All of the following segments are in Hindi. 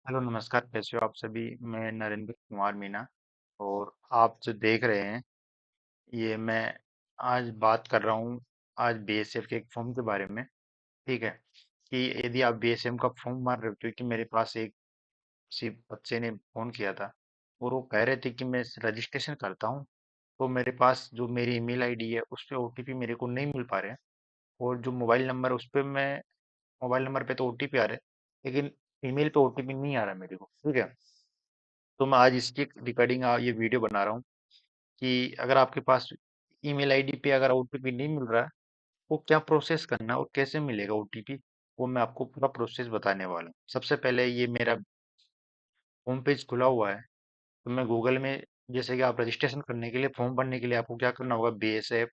हेलो नमस्कार, कैसे हो आप सभी। मैं नरेंद्र कुमार मीना। और आप जो देख रहे हैं, ये मैं आज बात कर रहा हूँ आज बीएसएफ के एक फॉर्म के बारे में। ठीक है, कि यदि आप बीएसएफ का फॉर्म भर रहे हो, क्योंकि मेरे पास एक किसी बच्चे ने फोन किया था और वो कह रहे थे कि मैं रजिस्ट्रेशन करता हूँ, तो मेरे पास जो मेरी ईमेल आईडी है उस पे ओटीपी मेरे को नहीं मिल पा रहे हैं। और जो मोबाइल नंबर उस पे मैं मोबाइल नंबर पे तो ओटीपी आ रहे हैं, लेकिन ईमेल पे ओटीपी नहीं आ रहा मेरे को। ठीक है, तो मैं आज इसकी रिगार्डिंग ये वीडियो बना रहा हूँ कि अगर आपके पास ईमेल आईडी पे अगर ओटीपी नहीं मिल रहा है, वो क्या प्रोसेस करना है और कैसे मिलेगा ओटीपी, वो मैं आपको पूरा प्रोसेस बताने वाला हूँ। सबसे पहले ये मेरा होम पेज खुला हुआ है, तो मैं गूगल में, जैसे कि आप रजिस्ट्रेशन करने के लिए फॉर्म भरने के लिए आपको क्या करना होगा, बीएसएफ।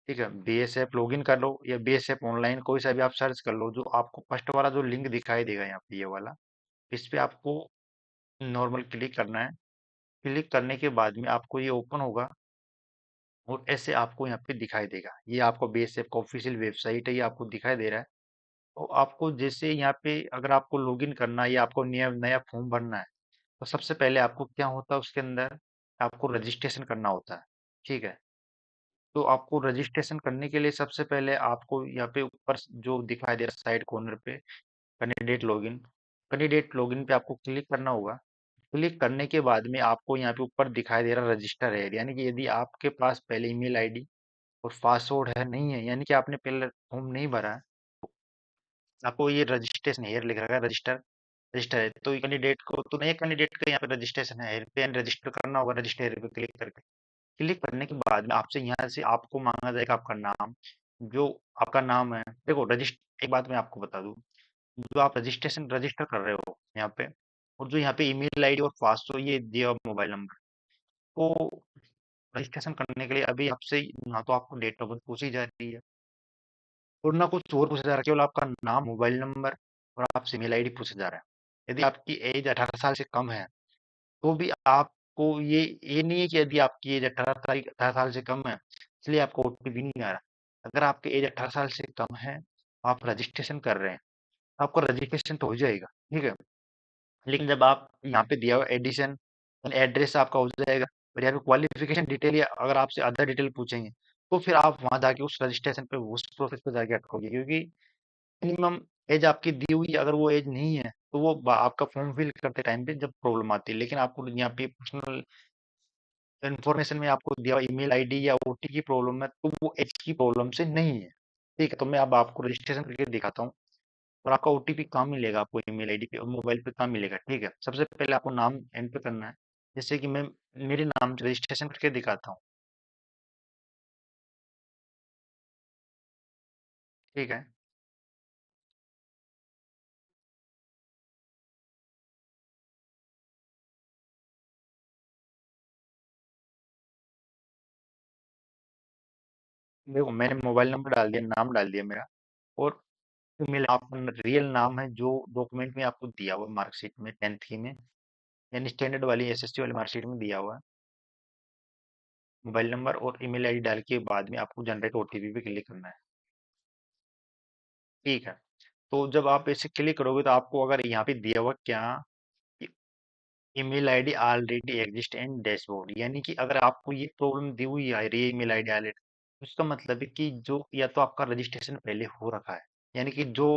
ठीक है, बीएसएफ लॉगिन कर लो या बीएसएफ ऑनलाइन कोई सा भी आप सर्च कर लो। जो आपको फर्स्ट वाला जो लिंक दिखाई देगा यहाँ पे, ये वाला, इस पे आपको नॉर्मल क्लिक करना है। क्लिक करने के बाद में आपको ये ओपन होगा और ऐसे आपको यहाँ पे दिखाई देगा। ये आपको बीएसएफ का ऑफिशियल वेबसाइट है, ये आपको दिखाई दे रहा है। तो आपको जैसे यहाँ पे अगर आपको लॉगिन करना है या आपको नया नया फॉर्म भरना है, तो सबसे पहले आपको क्या होता है, उसके अंदर आपको रजिस्ट्रेशन करना होता है। ठीक है, तो आपको रजिस्ट्रेशन करने के लिए सबसे पहले आपको यहाँ पे ऊपर जो दिखाई दे रहा है साइड कॉर्नर पे, कैंडिडेट लॉगिन पे आपको क्लिक करना होगा। क्लिक करने के बाद में आपको यहाँ पे ऊपर दिखाई दे रहा रजिस्टर है, यानी कि यदि आपके पास पहले ईमेल आईडी और पासवर्ड है नहीं है, यानी कि आपने पहले फॉर्म नहीं भरा है, आपको ये रजिस्ट्रेशन हेयर लिख रखा है, रजिस्टर रजिस्टर है, तो कैंडिडेट को तो नए कैंडिडेट का यहाँ पे रजिस्ट्रेशन है, हेयर पे रजिस्टर करना होगा, रजिस्टर हेयर पे क्लिक करके। क्लिक करने के बाद में आपसे यहाँ से आपको मांगा जाएगा आपका नाम। जो आपका नाम है, देखो रजिस्टर, एक बात मैं आपको बता दूं, जो आप रजिस्ट्रेशन रजिस्टर कर रहे हो यहाँ पे, और जो यहाँ पे ईमेल आईडी और पासवर्ड ये दिया हुआ मोबाइल नंबर, तो रजिस्ट्रेशन करने के लिए अभी आपसे ना तो आपको डेट ऑफ बर्थ पूछी जा रही है और ना कुछ और पूछा जा रहा है, केवल आपका नाम, मोबाइल नंबर और आपसे ईमेल आईडी पूछा जा रहा है। यदि आपकी एज 18 साल से कम है, तो भी आपको ये नहीं है कि यदि आपकी एज 18 साल से कम है इसलिए आपको ओटीपी नहीं आ रहा। अगर आपकी एज 18 साल से कम है, आप रजिस्ट्रेशन कर रहे हैं, आपका रजिस्ट्रेशन तो हो जाएगा। ठीक है, लेकिन जब आप यहाँ पे दिया हुआ एडिशन एड्रेस आपका हो जाएगा, और यहाँ पे क्वालिफिकेशन डिटेल या अगर आपसे अदर डिटेल पूछेंगे, तो फिर आप वहां जाके उस रजिस्ट्रेशन पे उस प्रोसेस पे जाके अटकोगे, क्योंकि मिनिमम एज आपकी दी हुई है। अगर वो एज नहीं है तो वो आपका फॉर्म फिल करते टाइम पे जब प्रॉब्लम आती है, लेकिन आपको यहाँ पे पर्सनल इन्फॉर्मेशन में आपको दिया हुआ ईमेल आईडी या ओटी की प्रॉब्लम है, तो वो एज की प्रॉब्लम से नहीं है। ठीक है, तो मैं अब आपको रजिस्ट्रेशन करके दिखाता हूँ और आपका ओटीपी कहाँ मिलेगा, आपको ईमेल आईडी पे और मोबाइल पे कहाँ मिलेगा। ठीक है, सबसे पहले आपको नाम एंटर करना है, जैसे कि मैं मेरे नाम से रजिस्ट्रेशन करके दिखाता हूँ। ठीक है, देखो मैंने मोबाइल नंबर डाल दिया, नाम डाल दिया मेरा, और ईमेल आपका रियल नाम है जो डॉक्यूमेंट में आपको दिया हुआ मार्कशीट में, 10th की में, यानी स्टैंडर्ड वाली एसएससी वाली मार्कशीट में दिया हुआ है। मोबाइल नंबर और ईमेल आईडी डाल के बाद में आपको जनरेट ओटीपी पे क्लिक करना है। ठीक है, तो जब आप इसे क्लिक करोगे तो आपको अगर यहाँ पे दिया हुआ क्या, email ID already exist in dashboard, यानी कि अगर आपको ये प्रॉब्लम दी हुई आ रही है ईमेल आईडी ऑलरेडी, उसका मतलब है कि जो या तो आपका रजिस्ट्रेशन पहले हो रखा है, यानी कि जो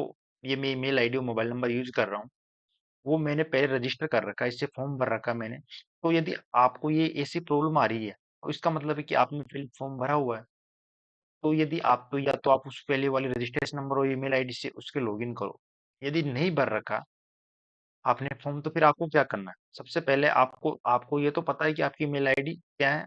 ये मैं ईमेल आईडी और मोबाइल नंबर यूज कर रहा हूँ वो मैंने पहले रजिस्टर कर रखा है, इससे फॉर्म भर रखा है मैंने। तो यदि आपको ये ऐसी प्रॉब्लम आ रही है, तो इसका मतलब है कि आपने पहले फॉर्म भरा हुआ है। तो यदि आप तो या तो आप उस पहले वाले रजिस्ट्रेशन नंबर और ईमेल आईडी से उसके लॉगिन करो। यदि नहीं भर रखा आपने फॉर्म, तो फिर आपको क्या करना है, सबसे पहले आपको आपको ये तो पता है कि आपकी ईमेल आईडी क्या है,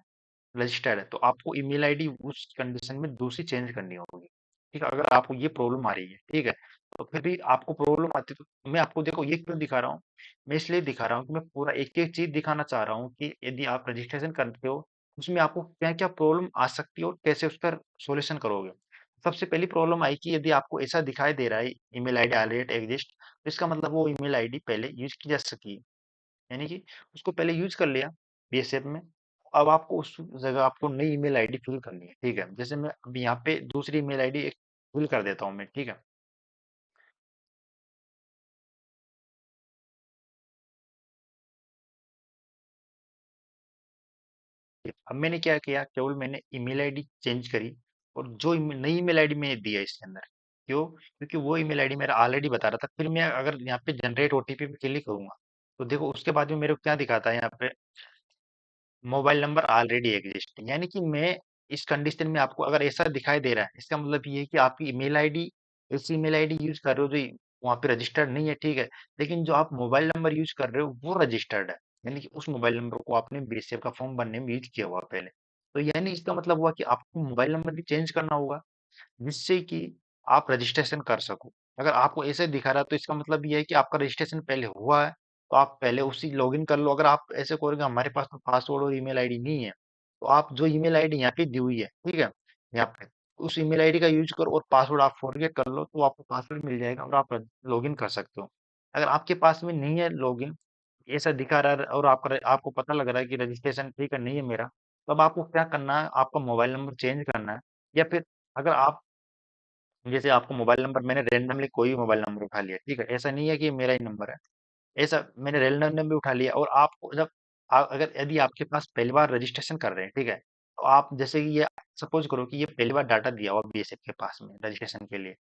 रजिस्टर्ड है, तो आपको ईमेल आईडी उस कंडीशन में दूसरी चेंज करनी होगी। ठीक है, अगर आपको ये प्रॉब्लम आ रही है, ठीक है, तो फिर भी आपको प्रॉब्लम आती है, तो मैं आपको देखो ये क्यों दिखा रहा हूँ, मैं इसलिए दिखा रहा हूँ कि मैं पूरा एक एक चीज दिखाना चाह रहा हूँ कि यदि आप रजिस्ट्रेशन करते हो उसमें आपको क्या क्या प्रॉब्लम आ सकती है और कैसे उसका सोल्यूशन करोगे। सबसे पहली प्रॉब्लम आई कि यदि आपको ऐसा दिखाई दे रहा है ईमेल आईडी ऑलरेडी एग्जिस्ट, तो इसका मतलब वो ईमेल आईडी पहले यूज की जा सकी, यानी कि उसको पहले यूज कर लिया बीएसएफ में। अब आपको उस जगह आपको नई ईमेल आईडी फिल करनी है। ठीक है, जैसे मैं अब यहाँ पे दूसरी ईमेल आईडी फिल कर देता हूँ मैं। ठीक है, अब मैंने क्या किया, केवल मैंने ईमेल आईडी चेंज करी और जो नई ईमेल आईडी मैंने दिया इसके अंदर। क्यों? क्योंकि वो ईमेल आईडी मेरा ऑलरेडी बता रहा था। फिर मैं अगर यहाँ पे जनरेट ओटीपी पे क्लिक करूंगा तो देखो उसके बाद में मेरे को क्या दिखाता है यहाँ पे, मोबाइल नंबर ऑलरेडी एग्जिस्टिंग। यानी कि मैं इस कंडीशन में आपको अगर ऐसा दिखाई दे रहा है, इसका मतलब ये है कि आपकी ईमेल आईडी, ऐसी ईमेल आईडी यूज कर रहे हो जो वहाँ पे रजिस्टर्ड नहीं है, ठीक है। लेकिन जो आप मोबाइल नंबर यूज कर रहे हो वो रजिस्टर्ड है। यानी कि उस मोबाइल नंबर को आपने बीएसएफ का फॉर्म भरने में यूज किया हुआ पहले। तो यानी इसका मतलब हुआ कि आपको मोबाइल नंबर भी चेंज करना होगा, जिससे कि आप रजिस्ट्रेशन कर सको। अगर आपको ऐसे दिखा रहा है तो इसका मतलब ये है कि आपका रजिस्ट्रेशन पहले हुआ है, तो आप पहले उसी लॉगिन कर लो। अगर आप ऐसे करोगे हमारे पास तो पासवर्ड और ईमेल आईडी नहीं है, तो आप जो ईमेल आईडी यहाँ पे दी हुई है, ठीक है, यहाँ पे उस ईमेल आईडी का यूज करो और पासवर्ड आप फॉरगेट कर लो, तो आपको पासवर्ड मिल जाएगा और आप लॉगिन कर सकते हो। अगर आपके पास में नहीं है लॉगिन, ऐसा दिखा रहा है और आपको पता लग रहा है कि रजिस्ट्रेशन ठीक है नहीं है मेरा, तो अब आपको क्या करना है, आपका मोबाइल नंबर चेंज करना है। या फिर अगर आप, जैसे आपको मोबाइल नंबर, मैंने रैंडमली कोई भी मोबाइल नंबर उठा लिया, ठीक है, ऐसा नहीं है कि ये मेरा ही नंबर है, ऐसा मैंने रैंडम नंबर उठा लिया और आपको जब अगर यदि आपके पास पहली बार रजिस्ट्रेशन कर रहे हैं, ठीक है, तो आप जैसे कि ये सपोज करो कि ये पहली बार डाटा दिया हुआ बीएसएफ के पास में रजिस्ट्रेशन के लिए,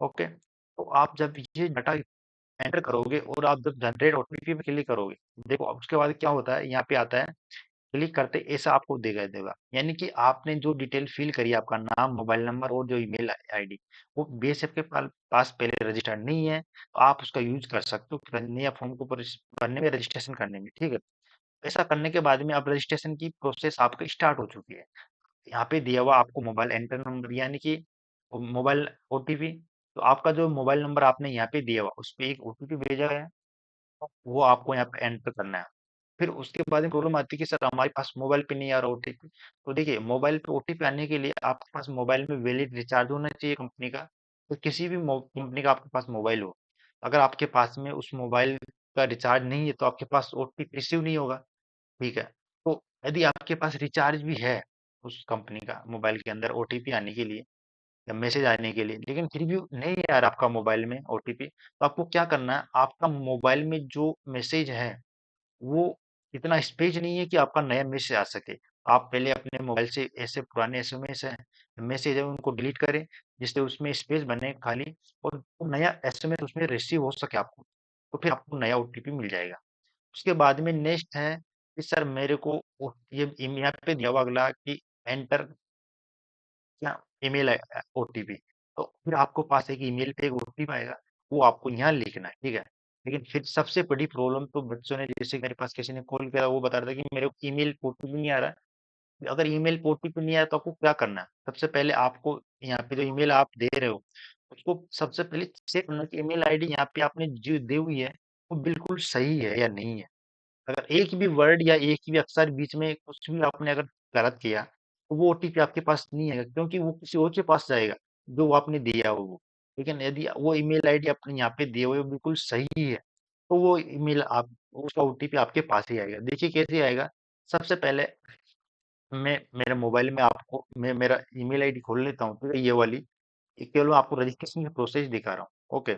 ओके, तो आप जब ये डाटा एंटर करोगे और आप जब जनरेट ओटीपी पे क्लिक करोगे, देखो अब उसके बाद क्या होता है, यहाँ पे आता है क्लिक करते ऐसा आपको देगा देगा। यानी कि आपने जो डिटेल फिल करी, आपका नाम, मोबाइल नंबर और जो ईमेल आईडी, वो बीएसएफ के पास पहले रजिस्टर्ड नहीं है, तो आप उसका यूज कर सकते हो नया फॉर्म को भरने में, रजिस्ट्रेशन करने में, ठीक है। ऐसा करने के बाद में अब रजिस्ट्रेशन की प्रोसेस आपकी स्टार्ट हो चुकी है। यहाँ पे दिया हुआ आपको मोबाइल एंटर नंबर, यानी कि मोबाइल ओटीपी, तो आपका जो मोबाइल नंबर आपने यहाँ पे दिया हुआ उस पर एक ओटीपी भेजा है, वो आपको यहाँ पे एंटर करना है। फिर उसके बाद में प्रॉब्लम आती है कि सर हमारे पास मोबाइल पे नहीं आ रहा ओटीपी। तो देखिए मोबाइल पे ओटीपी आने के लिए आपके पास मोबाइल में वैलिड रिचार्ज होना चाहिए कंपनी का। तो किसी भी कंपनी का आपके पास मोबाइल हो, अगर आपके पास में उस मोबाइल का रिचार्ज नहीं है तो आपके पास ओटीपी रिसीव नहीं होगा, ठीक है। तो यदि आपके पास रिचार्ज भी है उस कंपनी का मोबाइल के अंदर ओटीपी आने के लिए या मैसेज आने के लिए, लेकिन फिर भी नहीं आ रहा आपका मोबाइल में ओटीपी, तो आपको क्या करना है, आपका मोबाइल में जो मैसेज है वो इतना स्पेस नहीं है कि आपका नया मैसेज आ सके। आप पहले अपने मोबाइल से ऐसे पुराने एसएमएस है, मैसेज है, उनको डिलीट करें, जिससे उसमें स्पेस बने खाली और वो नया एसएमएस उसमें रिसीव हो सके आपको, तो फिर आपको नया ओटीपी मिल जाएगा। उसके बाद में नेक्स्ट है कि सर मेरे को ये यहाँ पे दिया हुआ अगला कि एंटर क्या, ईमेल ओटीपी, तो फिर आपको पास एक ईमेल पे एक ओटीपी आएगा, वो आपको यहाँ लिखना है, ठीक है। लेकिन फिर सबसे बड़ी प्रॉब्लम तो बच्चों ने, जैसे मेरे पास किसी ने कॉल किया, वो बता रहा था कि मेरे को ईमेल ओटीपी नहीं आ रहा है। अगर ईमेल ओटीपी नहीं आया तो आपको क्या करना है, सबसे पहले आपको यहाँ पे जो ईमेल आप दे रहे हो उसको सबसे पहले चेक करना कि ईमेल आईडी यहाँ पे आपने जो दी हुई है वो बिल्कुल सही है या नहीं है। अगर एक भी वर्ड या एक भी अक्षर बीच में कुछ भी आपने अगर गलत किया, तो वो ओटीपी आपके पास नहीं आएगा, क्योंकि वो किसी और के पास जाएगा जो वो आपने दिया हो वो। लेकिन यदि वो ईमेल आईडी आपने यहाँ पे दिए हुए वो बिल्कुल सही है, तो वो ईमेल आप उसका ओटीपी आपके पास ही आएगा। देखिए कैसे आएगा, सबसे पहले मैं मेरे मोबाइल में आपको मैं मेरा ईमेल आईडी खोल लेता हूँ, ठीक है, ये वाली, ये केवल आपको रजिस्ट्रेशन की प्रोसेस दिखा रहा हूँ, ओके।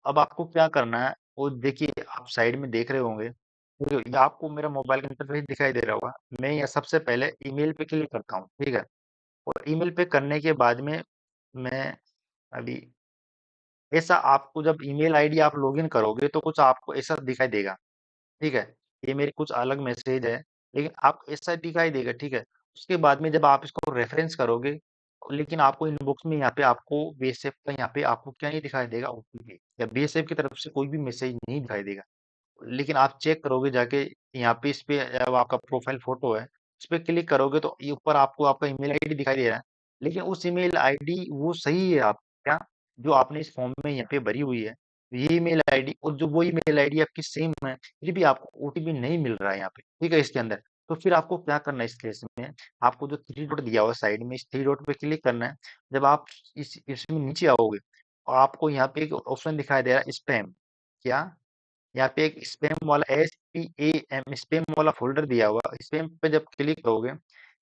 अब आपको क्या करना है, वो देखिए आप साइड में देख रहे होंगे, तो ये आपको मेरा मोबाइल का इंटरफेस दिखाई दे रहा होगा। मैं यहाँ सबसे पहले ईमेल पे क्लिक करता हूँ, ठीक है, और ईमेल पे करने के बाद में मैं अभी, ऐसा आपको जब ईमेल आईडी आप लॉगिन करोगे तो कुछ आपको ऐसा दिखाई देगा, ठीक है। ये मेरे कुछ अलग मैसेज है, लेकिन आप ऐसा दिखाई देगा, ठीक है। उसके बाद में जब आप इसको रेफरेंस करोगे, लेकिन आपको इनबॉक्स में यहाँ पे आपको बीएसएफ का यहाँ पे आपको क्या नहीं दिखाई देगा, ओटीपी या बीएसएफ की तरफ से कोई भी मैसेज नहीं दिखाई देगा। लेकिन आप चेक करोगे जाके यहाँ पे, इस पे अब आपका प्रोफाइल फोटो है, इस पे क्लिक करोगे तो ये ऊपर आपको आपका ईमेल आईडी दिखाई दे रहा है। लेकिन उस ईमेल आईडी वो सही है आप क्या, जो आपने इस फॉर्म में यहाँ पे भरी हुई है, ये ईमेल आईडी और जो वो ईमेल आईडी आपकी सेम है, फिर भी आपको ओटीपी नहीं मिल रहा है यहाँ पे, ठीक है, इसके अंदर। तो फिर आपको क्या करना है इस केस में, आपको जो थ्री डॉट दिया हुआ साइड में, इस थ्री डॉट पे क्लिक करना है। जब आप इस इसमें नीचे आओगे, और आपको यहाँ पे एक ऑप्शन दिखाई दे रहा है स्पैम, क्या, यहाँ पे एक स्पैम वाला SPAM स्पैम वाला फोल्डर दिया हुआ, स्पैम पे जब क्लिक करोगे,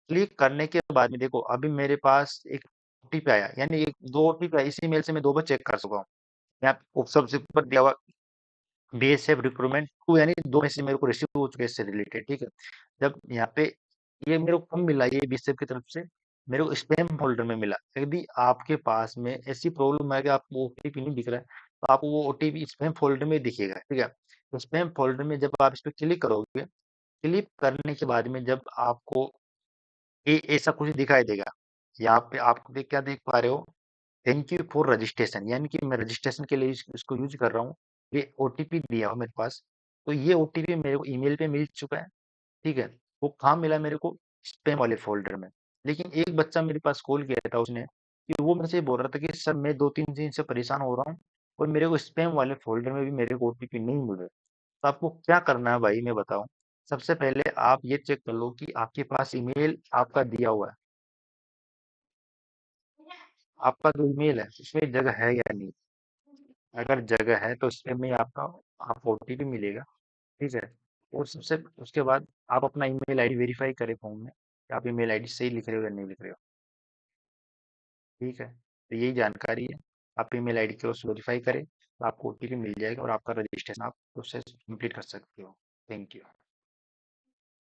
क्लिक करने के बाद में देखो अभी मेरे पास एक ओटीपी आया, यानी एक दो ओटीपी आया, इसी मेल से मैं दो बार चेक कर चुका हूँ। यहाँ पे सबसे ऊपर दिया हुआ बीएसएफ रिक्रूटमेंट 2, यानी दो मैसेज मेरे को रिसीव हो चुके हैं इससे रिलेटेड, ठीक है। जब यहाँ पे ये मेरे को कब मिला, ये बीएसएफ की तरफ से मेरे को स्पैम फोल्डर में मिला। यदि आपके पास में ऐसी प्रॉब्लम है कि आपको ओटीपी नहीं दिख रहा है, तो आपको वो ओटीपी स्पैम फोल्डर में दिखेगा, ठीक है। तो स्पैम फोल्डर में जब आप इस पर क्लिक करोगे, क्लिक करने के बाद में जब आपको ये ऐसा कुछ दिखाई देगा, यहाँ पे आप क्या देख पा रहे हो, थैंक यू फॉर रजिस्ट्रेशन, यानी कि मैं रजिस्ट्रेशन के लिए इसको यूज कर रहा हूँ। ये ओटीपी दिया हो मेरे पास, तो ये ओटीपी मेरे को ईमेल पे मिल चुका है, ठीक है। वो कहाँ मिला मेरे को, स्पैम वाले फोल्डर में। लेकिन एक बच्चा मेरे पास कॉल किया था उसने, कि वो मेरे से बोल रहा था कि सर मैं 2-3 दिन से परेशान हो रहा हूँ, और मेरे को स्पैम वाले फोल्डर में भी मेरे को ओटीपी नहीं मिल रहा। तो आपको क्या करना है भाई, मैं बताऊं। सबसे पहले आप ये चेक कर लो कि आपके पास ईमेल आपका दिया हुआ है, आपका जो ईमेल है उसमें जगह है या नहीं। अगर जगह है तो उसमें आपका आपको ओटीपी मिलेगा, ठीक है। और सबसे उसके बाद आप अपना ईमेल आईडी वेरीफाई करें फ़ोन में कि आप ईमेल आईडी सही लिख रहे हो या नहीं लिख रहे हो, ठीक है। तो यही जानकारी है। आप ईमेल आईडी को वेरीफाई करें, तो आपको ओटीपी मिल जाएगा और आपका रजिस्ट्रेशन आप प्रोसेस कंप्लीट कर सकते हो। Thank you.